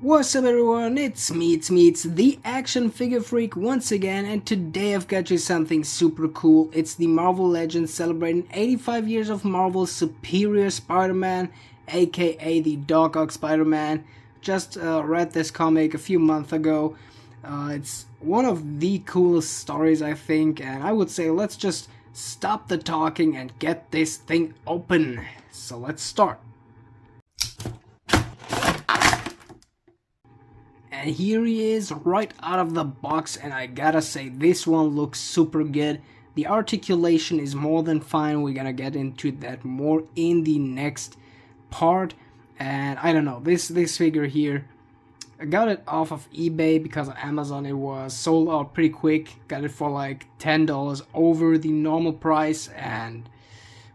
What's up everyone, it's the action figure freak once again, and today I've got you something super cool. It's the Marvel Legends celebrating 85 years of Marvel's Superior Spider-Man, aka the Dog Ock Spider-Man. Just read this comic a few months ago. It's one of the coolest stories I think, and I would say let's just stop the talking and get this thing open. So let's start. And here he is right out of the box, and I gotta say this one looks super good. The articulation is more than fine. We're gonna get into that more in the next part. And I don't know, this figure here, I got it off of eBay because on Amazon it was sold out pretty quick. Got it for like $10 over the normal price, and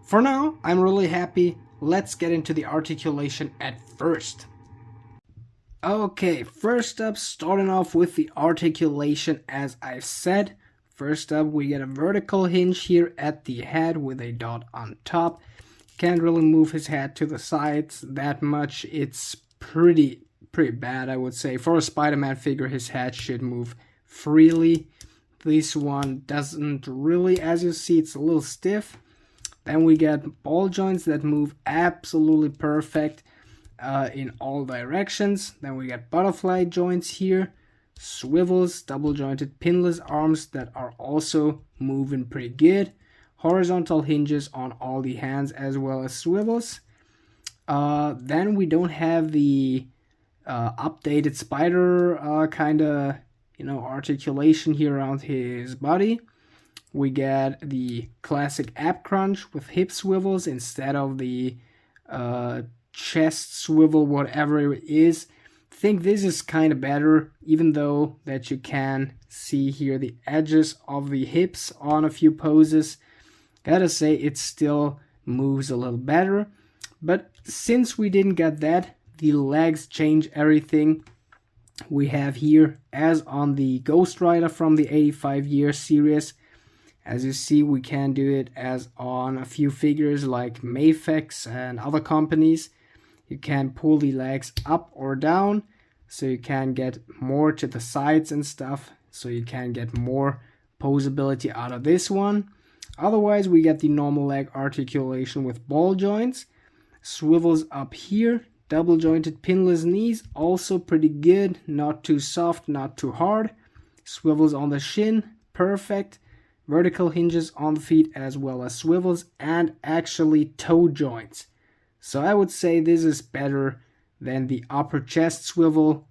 for now I'm really happy. Let's get into the articulation at first. Okay, first up, starting off with the articulation, as I've said. First up, we get a vertical hinge here at the head with a dot on top. Can't really move his head to the sides that much. It's pretty bad, I would say. For a Spider-Man figure, his head should move freely. This one doesn't really, as you see, it's a little stiff. Then we get ball joints that move absolutely perfect. In all directions. Then we get butterfly joints here, swivels, double jointed pinless arms that are also moving pretty good, horizontal hinges on all the hands as well as swivels. Then we don't have the updated spider kind of articulation here around his body. We get the classic ab crunch with hip swivels instead of the chest swivel, whatever it is. I think this is kind of better, even though that you can see here the edges of the hips on a few poses. Gotta say, it still moves a little better. But since we didn't get that, the legs change everything. We have here, as on the Ghost Rider from the 85-year series, as you see, we can do it as on a few figures like Mafex and other companies. You can pull the legs up or down, so you can get more to the sides and stuff, so you can get more posability out of this one. Otherwise, we get the normal leg articulation with ball joints, swivels up here, double jointed pinless knees, also pretty good, not too soft, not too hard. Swivels on the shin, perfect. Vertical hinges on the feet as well as swivels, and actually toe joints. So I would say this is better than the upper chest swivel,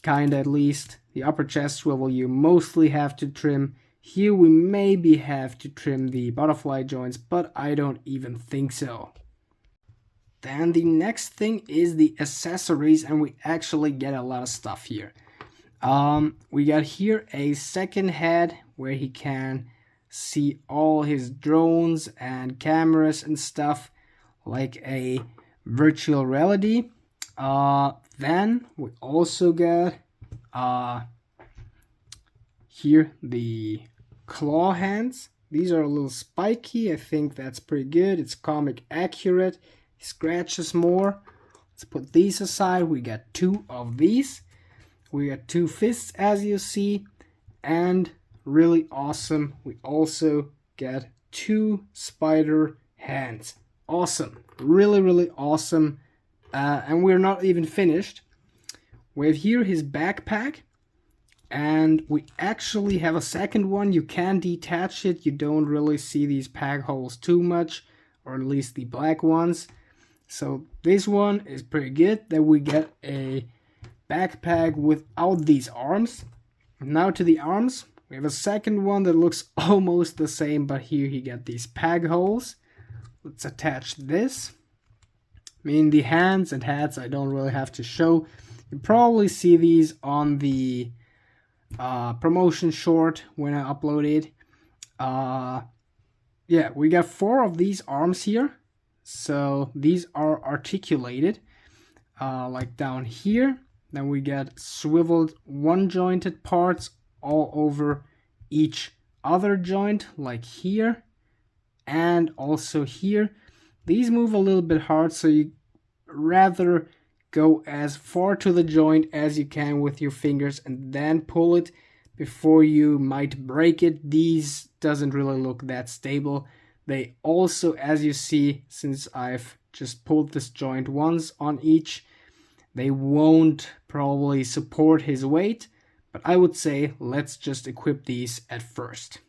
kinda at least. The upper chest swivel you mostly have to trim. Here we maybe have to trim the butterfly joints, but I don't even think so. Then the next thing is the accessories, and we actually get a lot of stuff here. We got here a second head where he can see all his drones and cameras and stuff, like a virtual reality. Then we also got here the claw hands. These are a little spiky. I think that's pretty good. It's comic accurate. He scratches more. Let's put these aside. We got two of these. We got two fists, as you see, and really awesome, we also get two spider hands. Awesome, really awesome. And we're not even finished. We have here his backpack, and we actually have a second one. You can detach it. You don't really see these pack holes too much, or at least the black ones. So this one is pretty good. Then we get a backpack without these arms. Now to the arms. We have a second one that looks almost the same, but here you get these peg holes. Let's attach this. I mean, the hands and heads I don't really have to show. You probably see these on the promotion short when I upload it. Yeah, we got 4 of these arms here. So these are articulated, like down here. Then we get swiveled one-jointed parts all over each other joint, like here and also here. These move a little bit hard, so you rather go as far to the joint as you can with your fingers and then pull it before you might break it. These doesn't really look that stable. They also, as you see, since I've just pulled this joint once on each, they won't probably support his weight, but I would say let's just equip these at first.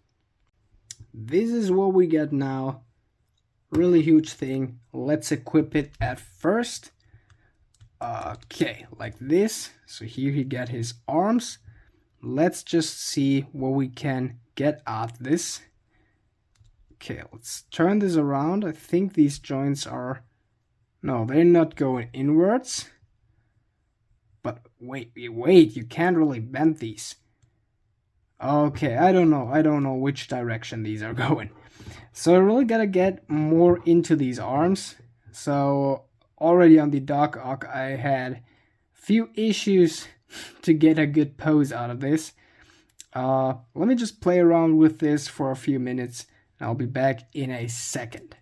This is what we get now. Really huge thing. Let's equip it at first. Okay, like this. So here he get his arms. Let's just see what we can get out of this. Okay, let's turn this around. I think these joints are... No, they're not going inwards. But wait, you can't really bend these. Okay, I don't know which direction these are going. So I really gotta get more into these arms. So already on the Doc Ock I had few issues to get a good pose out of this. Let me just play around with this for a few minutes. I'll be back in a second.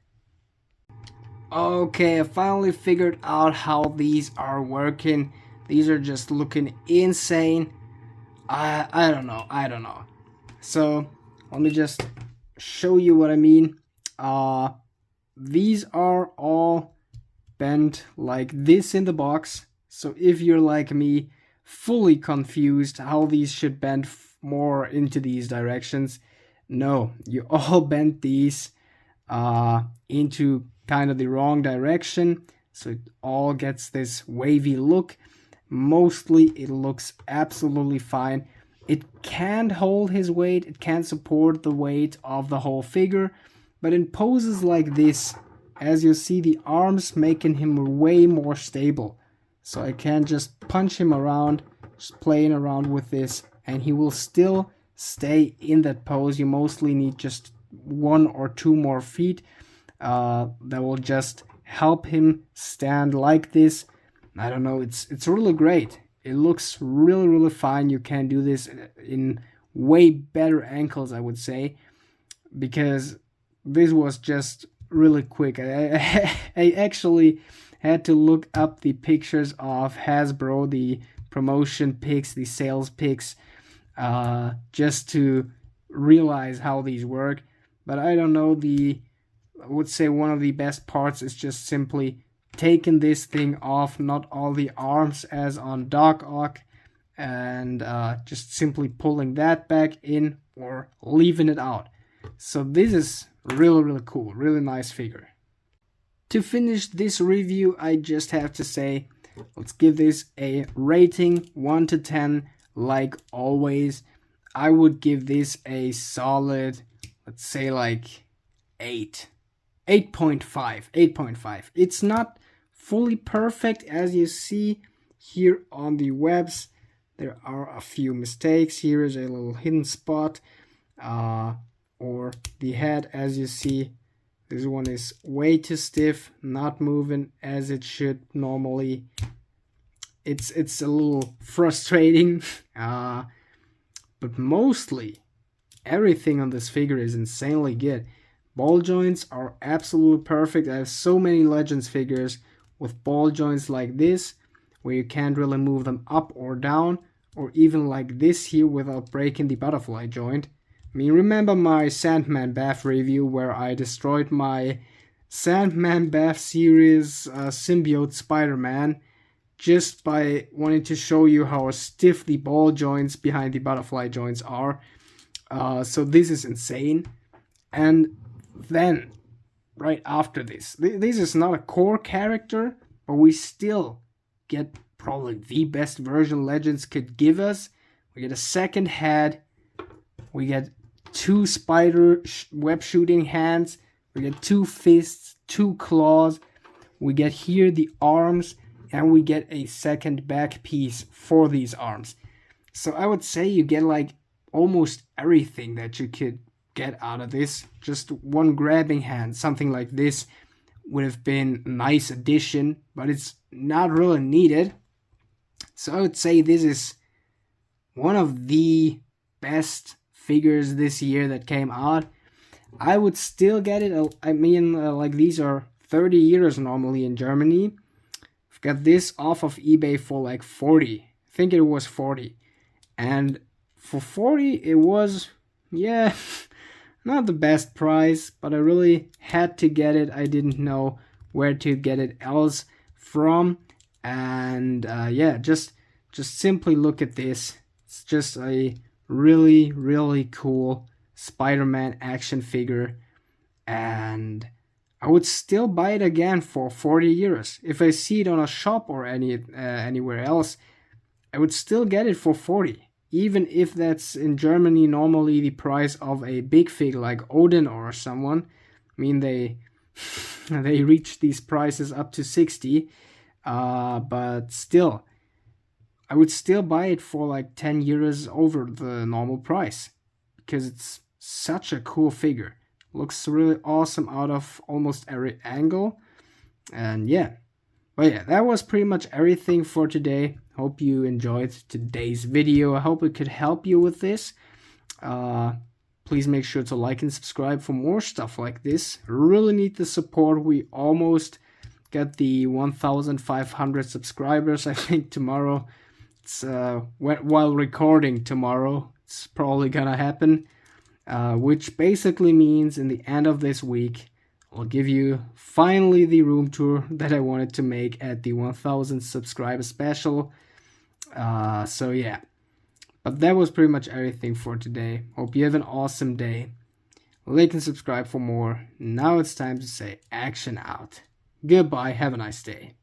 Okay, I finally figured out how these are working. These are just looking insane. I don't know. So let me just show you what I mean. These are all bent like this in the box. So if you're like me, fully confused how these should bend more into these directions, no, you all bent these into kind of the wrong direction. So it all gets this wavy look. Mostly it looks absolutely fine. It can't hold his weight, it can't support the weight of the whole figure, but in poses like this, as you see, the arms making him way more stable. So I can just punch him around, just playing around with this, and he will still stay in that pose. You mostly need just 1 or 2 more feet that will just help him stand like this. I don't know, it's really great. It looks really fine. You can do this in way better ankles, I would say, because this was just really quick. I actually had to look up the pictures of Hasbro, the promotion pics, the sales pics, just to realize how these work. But I don't know, I would say one of the best parts is just simply taking this thing off, not all the arms as on Doc Ock, and just simply pulling that back in or leaving it out. So this is really cool, really nice figure. To finish this review, I just have to say, let's give this a rating 1 to 10. Like always, I would give this a solid, let's say like 8.5. It's not fully perfect, as you see here on the webs. There are a few mistakes. Here is a little hidden spot, or the head, as you see, this one is way too stiff, not moving as it should normally. It's a little frustrating, but mostly everything on this figure is insanely good. Ball joints are absolutely perfect. I have so many Legends figures with ball joints like this, where you can't really move them up or down, or even like this here without breaking the butterfly joint. I mean, remember my Sandman Bath review where I destroyed my Sandman Bath series Symbiote Spider-Man just by wanting to show you how stiff the ball joints behind the butterfly joints are. So this is insane. And then right after this is not a core character, but we still get probably the best version Legends could give us. We get a second head, we get 2 spider web shooting hands, we get 2 fists, 2 claws, we get here the arms, and we get a second back piece for these arms. So I would say you get like almost everything that you could get out of this. Just one grabbing hand, something like this would have been a nice addition, but it's not really needed. So I would say this is one of the best figures this year that came out. I would still get it. I mean, like these are 30 euros normally in Germany. I've got this off of eBay for like 40. I think it was 40. And for 40 it was, yeah, not the best price, but I really had to get it. I didn't know where to get it else from. And yeah, just simply look at this. It's just a really, really cool Spider-Man action figure. And I would still buy it again for 40 euros. If I see it on a shop or anywhere else, I would still get it for 40. Even if that's in Germany normally the price of a big fig like Odin or someone. I mean, they reach these prices up to 60. But still, I would still buy it for like 10 euros over the normal price. Because it's such a cool figure. Looks really awesome out of almost every angle. And yeah. But yeah, that was pretty much everything for today. Hope you enjoyed today's video. I hope it could help you with this. Please make sure to like and subscribe for more stuff like this. Really need the support. We almost got the 1,500 subscribers. I think tomorrow. It's while recording tomorrow. It's probably gonna happen. Which basically means in the end of this week, I'll give you finally the room tour that I wanted to make at the 1,000 subscriber special. So yeah, but that was pretty much everything for today. Hope you have an awesome day. Like and subscribe for more. Now it's time to say action out. Goodbye, have a nice day.